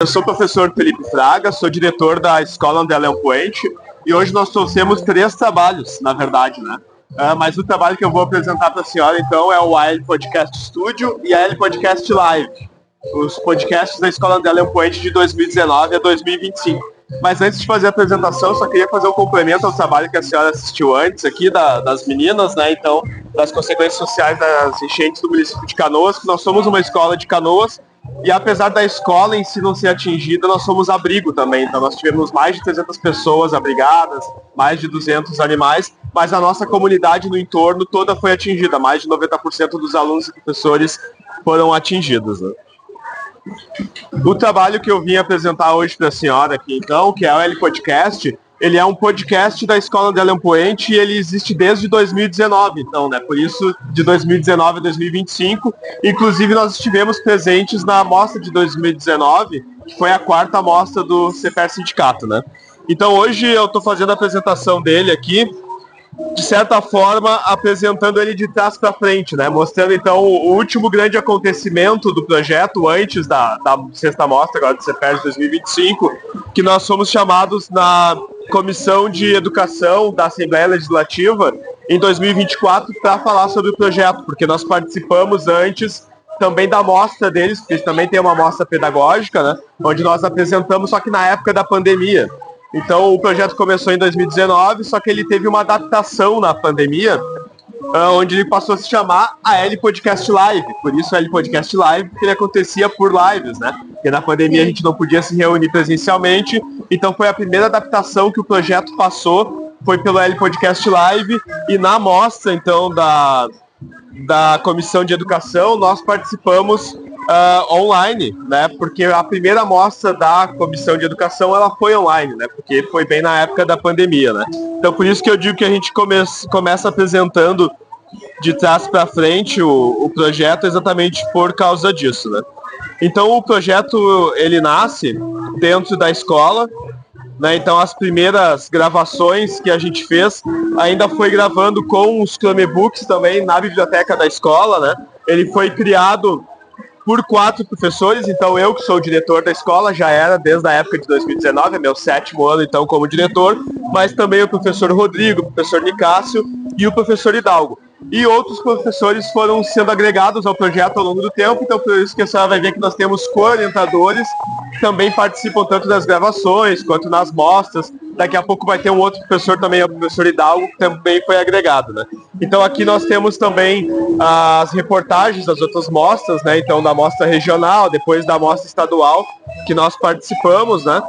Eu sou o professor Felipe Fraga, sou diretor da Escola André Leão Poente e hoje nós trouxemos 3 trabalhos, na verdade, né? Mas o trabalho que eu vou apresentar para a senhora, então, é o AL Podcast Studio e a AL Podcast Live, os podcasts da Escola André Leão Poente de 2019 a 2025. Mas antes de fazer a apresentação, eu só queria fazer um complemento ao trabalho que a senhora assistiu antes aqui, das meninas, né? Então, das consequências sociais das enchentes do município de Canoas, que nós somos uma escola de Canoas, e apesar da escola em si não ser atingida, nós somos abrigo também. Então nós tivemos mais de 300 pessoas abrigadas, mais de 200 animais, mas a nossa comunidade no entorno toda foi atingida. Mais de 90% dos alunos e professores foram atingidos, né? O trabalho que eu vim apresentar hoje para a senhora aqui, então, que é o L Podcast, ele é um podcast da Escola André Leão Poente e ele existe desde 2019, então, né? Por isso, de 2019 a 2025. Inclusive, nós estivemos presentes na amostra de 2019, que foi a 4ª amostra do CPR Sindicato, né? Então, hoje eu estou fazendo a apresentação dele aqui, de certa forma, apresentando ele de trás para frente, né? Mostrando, então, o último grande acontecimento do projeto, antes da 6ª amostra, agora do CPR de 2025, que nós fomos chamados na Comissão de Educação da Assembleia Legislativa em 2024 para falar sobre o projeto, porque nós participamos antes também da amostra deles, porque eles também tem uma amostra pedagógica, né? Onde nós apresentamos, só que na época da pandemia. Então o projeto começou em 2019, só que ele teve uma adaptação na pandemia, onde ele passou a se chamar a L Podcast Live. Por isso a L Podcast Live, porque ele acontecia por lives, né? Porque na pandemia a gente não podia se reunir presencialmente, então foi a primeira adaptação que o projeto passou, foi pelo L Podcast Live, e na amostra, então, da Comissão de Educação, nós participamos online, né? Porque a primeira amostra da Comissão de Educação, ela foi online, né? Porque foi bem na época da pandemia, né? Então, por isso que eu digo que a gente começa apresentando de trás para frente o projeto exatamente por causa disso, né? Então, o projeto, ele nasce dentro da escola, né? Então, as primeiras gravações que a gente fez ainda foi gravando com os Chromebooks também na biblioteca da escola, né? Ele foi criado por 4 professores, então eu que sou o diretor da escola, já era desde a época de 2019, é meu 7º ano então como diretor, mas também o professor Rodrigo, o professor Nicásio e o professor Hidalgo. E outros professores foram sendo agregados ao projeto ao longo do tempo, então por isso que a senhora vai ver que nós temos co-orientadores que também participam tanto das gravações quanto nas mostras. Daqui a pouco vai ter um outro professor também, o professor Hidalgo, que também foi agregado, né? Então aqui nós temos também as reportagens das outras mostras, né? Então da mostra regional, depois da mostra estadual, que nós participamos, né?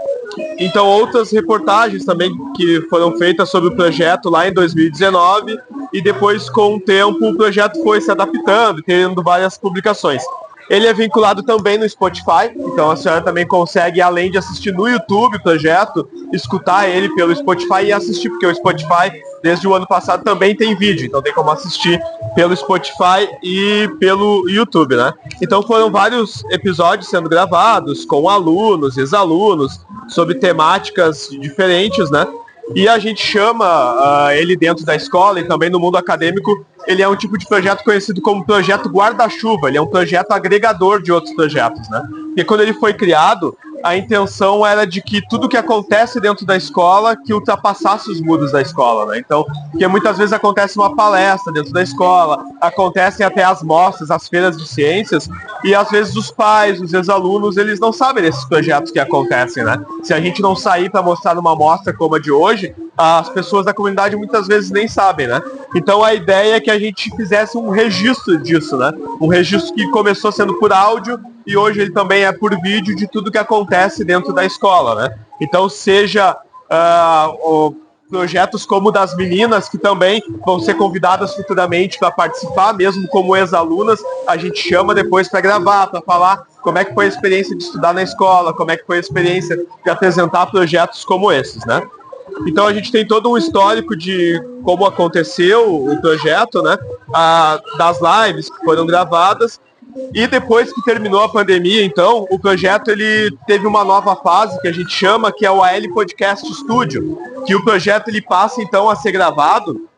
Então outras reportagens também que foram feitas sobre o projeto lá em 2019 e depois com o tempo o projeto foi se adaptando, tendo várias publicações. Ele é vinculado também no Spotify, então a senhora também consegue, além de assistir no YouTube o projeto, escutar ele pelo Spotify e assistir, porque o Spotify, desde o ano passado, também tem vídeo, então tem como assistir pelo Spotify e pelo YouTube, né? Então foram vários episódios sendo gravados com alunos, ex-alunos, sobre temáticas diferentes, né? E a gente chama ele dentro da escola e também no mundo acadêmico, ele é um tipo de projeto conhecido como projeto guarda-chuva, ele é um projeto agregador de outros projetos, né? Porque quando ele foi criado, a intenção era de que tudo que acontece dentro da escola, que ultrapassasse os muros da escola, né? Então, porque muitas vezes acontece uma palestra dentro da escola, acontecem até as mostras, as feiras de ciências, e às vezes os pais, os ex-alunos, eles não sabem desses projetos que acontecem, né? Se a gente não sair para mostrar numa mostra como a de hoje, as pessoas da comunidade muitas vezes nem sabem, né? Então a ideia é que a gente fizesse um registro disso, né? Um registro que começou sendo por áudio e hoje ele também é por vídeo de tudo que acontece dentro da escola, né? Então seja projetos como o das meninas, que também vão ser convidadas futuramente para participar, mesmo como ex-alunas, a gente chama depois para gravar, para falar como é que foi a experiência de estudar na escola, como é que foi a experiência de apresentar projetos como esses, né? Então a gente tem todo um histórico de como aconteceu o projeto, né? Das lives que foram gravadas. E depois que terminou a pandemia, então, o projeto ele teve uma nova fase que a gente chama, que é o AL Podcast Studio, que o projeto ele passa então a ser gravado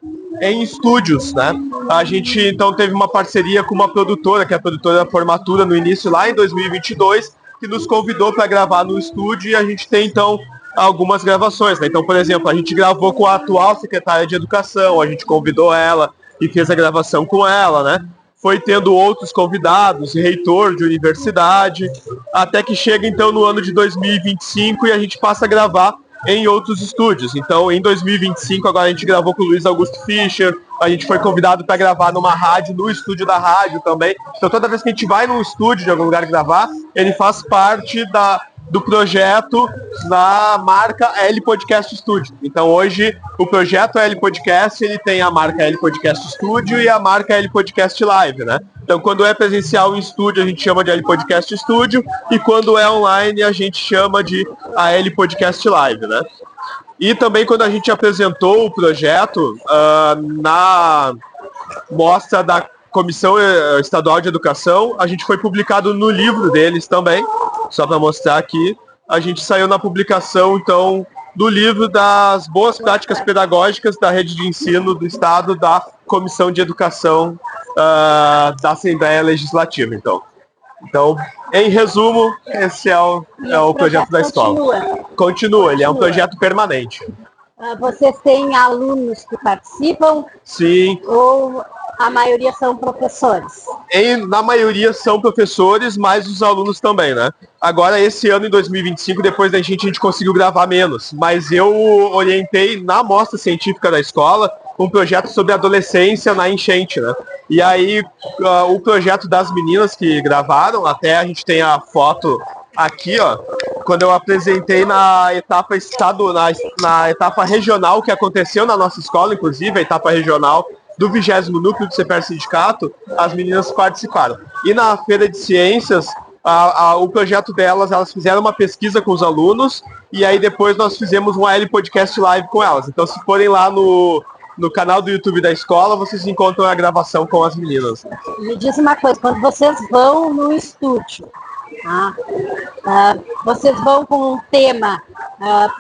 em estúdios, né? A gente então teve uma parceria com uma produtora, que é a produtora Formatura no início lá em 2022, que nos convidou para gravar no estúdio, e a gente tem, então, algumas gravações, né? Então, por exemplo, a gente gravou com a atual secretária de Educação, a gente convidou ela e fez a gravação com ela, né? Foi tendo outros convidados, reitor de universidade, até que chega, então, no ano de 2025 e a gente passa a gravar em outros estúdios. Então, em 2025, agora a gente gravou com o Luiz Augusto Fischer, a gente foi convidado para gravar numa rádio, no estúdio da rádio também. Então, toda vez que a gente vai num estúdio de algum lugar gravar, ele faz parte do projeto da marca L Podcast Studio. Então, hoje, o projeto L Podcast, ele tem a marca L Podcast Studio e a marca L Podcast Live, né? Então, quando é presencial em estúdio, a gente chama de L Podcast Studio, e quando é online, a gente chama de a L Podcast Live, né? E também, quando a gente apresentou o projeto na mostra da Comissão Estadual de Educação, a gente foi publicado no livro deles também, só para mostrar aqui. A gente saiu na publicação, então, do livro das boas práticas pedagógicas da rede de ensino do Estado, da Comissão de Educação da Assembleia Legislativa. Então, em resumo, esse é o projeto da escola. Continua, ele é um projeto permanente. Vocês têm alunos que participam? Sim. Ou a maioria são professores? Na maioria são professores, mas os alunos também, né? Agora, esse ano, em 2025, depois da gente conseguiu gravar menos. Mas eu orientei na mostra científica da escola um projeto sobre adolescência na enchente, né? E aí, o projeto das meninas que gravaram, até a gente tem a foto aqui, ó, quando eu apresentei na etapa na etapa regional que aconteceu na nossa escola, inclusive, a etapa regional do 20º Núcleo do CPR Sindicato, as meninas participaram. E na Feira de Ciências, o projeto delas, elas fizeram uma pesquisa com os alunos, e aí depois nós fizemos um AL Podcast Live com elas. Então, se forem lá no canal do YouTube da escola, vocês encontram a gravação com as meninas. Me diz uma coisa, quando vocês vão no estúdio, vocês vão com um tema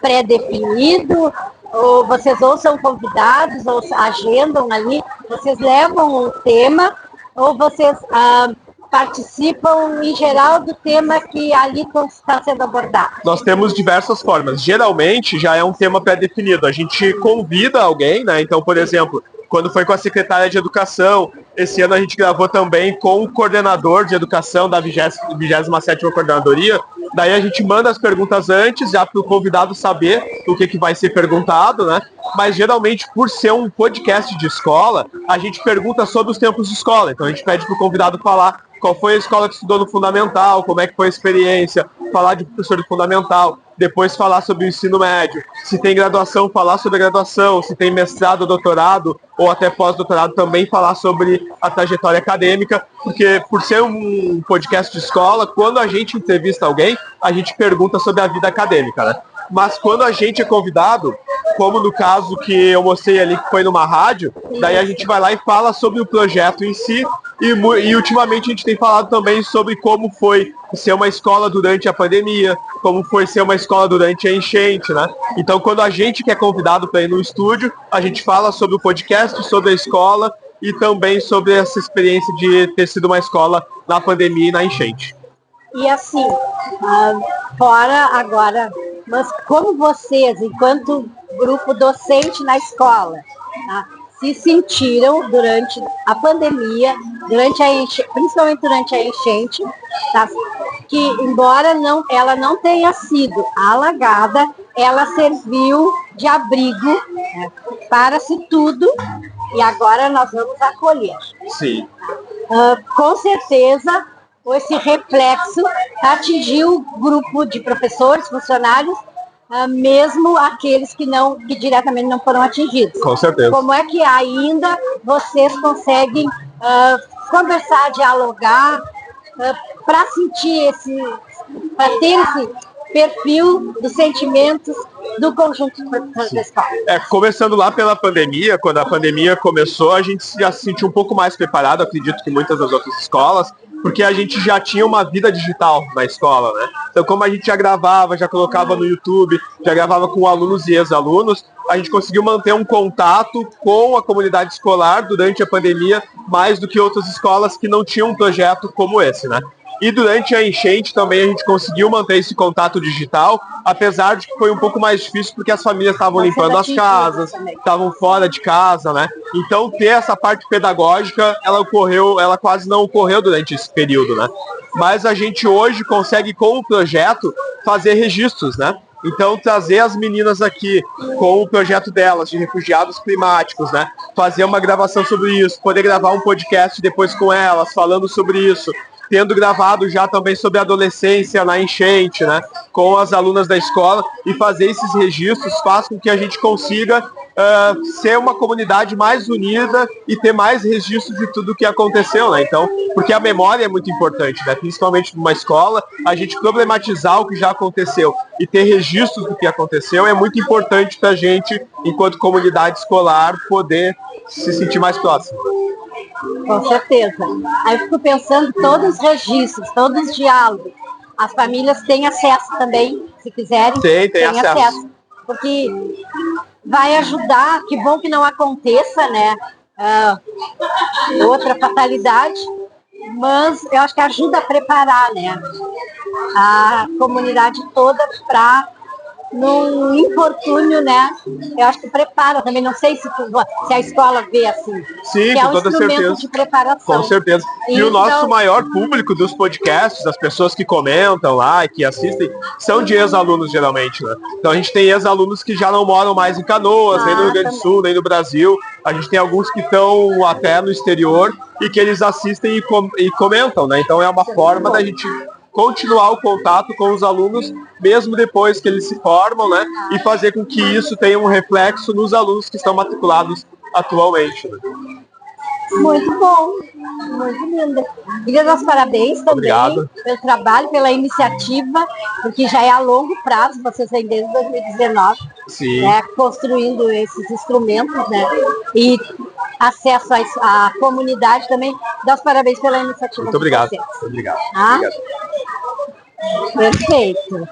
pré-definido, ou vocês são convidados, ou agendam ali, vocês levam um tema, ou vocês participam, em geral, do tema que ali está sendo abordado? Nós temos diversas formas. Geralmente, já é um tema pré-definido. A gente convida alguém, né? Então, por exemplo, quando foi com a secretária de Educação, esse ano a gente gravou também com o coordenador de Educação da 27ª Coordenadoria. Daí a gente manda as perguntas antes, já para o convidado saber o que vai ser perguntado, né? Mas geralmente, por ser um podcast de escola, a gente pergunta sobre os tempos de escola. Então a gente pede para o convidado falar qual foi a escola que estudou no Fundamental, como é que foi a experiência, falar de professor de Fundamental, depois falar sobre o ensino médio, se tem graduação, falar sobre a graduação, se tem mestrado, doutorado ou até pós-doutorado, também falar sobre a trajetória acadêmica, porque por ser um podcast de escola, quando a gente entrevista alguém, a gente pergunta sobre a vida acadêmica, né? Mas quando a gente é convidado, como no caso que eu mostrei ali, que foi numa rádio, daí a gente vai lá e fala sobre o projeto em si, e ultimamente a gente tem falado também sobre como foi ser uma escola durante a pandemia, como foi ser uma escola durante a enchente, né? Então, quando a gente que é convidado para ir no estúdio, a gente fala sobre o podcast, sobre a escola e também sobre essa experiência de ter sido uma escola na pandemia e na enchente. E assim, fora agora, mas como vocês, enquanto grupo docente na escola, se sentiram durante a pandemia, principalmente durante a enchente, que embora ela não tenha sido alagada, ela serviu de abrigo, para-se tudo, e agora nós vamos acolher. Sim. Com certeza, esse reflexo atingiu o grupo de professores, funcionários, mesmo aqueles que diretamente não foram atingidos. Com certeza. Como é que ainda vocês conseguem conversar, dialogar, para ter esse perfil dos sentimentos do conjunto da escola? Começando lá pela pandemia, quando a pandemia começou, a gente já se sentiu um pouco mais preparado, acredito que muitas das outras escolas, porque a gente já tinha uma vida digital na escola, né? Então, como a gente já gravava, já colocava no YouTube, já gravava com alunos e ex-alunos, a gente conseguiu manter um contato com a comunidade escolar durante a pandemia, mais do que outras escolas que não tinham um projeto como esse, né? E durante a enchente também a gente conseguiu manter esse contato digital, apesar de que foi um pouco mais difícil porque as famílias estavam limpando as casas, estavam fora de casa, né? Então ter essa parte pedagógica, ela quase não ocorreu durante esse período, né? Mas a gente hoje consegue, com o projeto, fazer registros, né? Então, trazer as meninas aqui com o projeto delas, de refugiados climáticos, né? Fazer uma gravação sobre isso, poder gravar um podcast depois com elas, falando sobre isso. Tendo gravado já também sobre a adolescência na enchente, né? Com as alunas da escola. E fazer esses registros faz com que a gente consiga ser uma comunidade mais unida e ter mais registros de tudo o que aconteceu, né? Então, porque a memória é muito importante, né? Principalmente numa escola, a gente problematizar o que já aconteceu e ter registros do que aconteceu é muito importante para a gente, enquanto comunidade escolar, poder se sentir mais próximo. Com certeza. Aí eu fico pensando, todos os registros, todos os diálogos, as famílias têm acesso também, se quiserem. Tem acesso. Porque vai ajudar, que bom que não aconteça, né? Outra fatalidade, mas eu acho que ajuda a preparar, né? A comunidade toda para num infortúnio, né? Eu acho que prepara também, não sei se a escola vê assim. Sim, com toda certeza. De preparação. Com certeza. E então, o nosso maior público dos podcasts, as pessoas que comentam lá e que assistem, são de ex-alunos geralmente, né? Então a gente tem ex-alunos que já não moram mais em Canoas, nem no Rio Grande do Sul, nem no Brasil. A gente tem alguns que estão até no exterior e que eles assistem e comentam, né? Então é uma forma da gente continuar o contato com os alunos, mesmo depois que eles se formam, né? E fazer com que isso tenha um reflexo nos alunos que estão matriculados atualmente. Né? Muito bom, muito lindo. Queria dar os parabéns também. Obrigado. Pelo trabalho, pela iniciativa, porque já é a longo prazo, vocês vêm desde 2019, né, construindo esses instrumentos, né? E acesso à comunidade também. Dá os parabéns pela iniciativa. Muito obrigado. Vocês. Obrigado. Perfeito.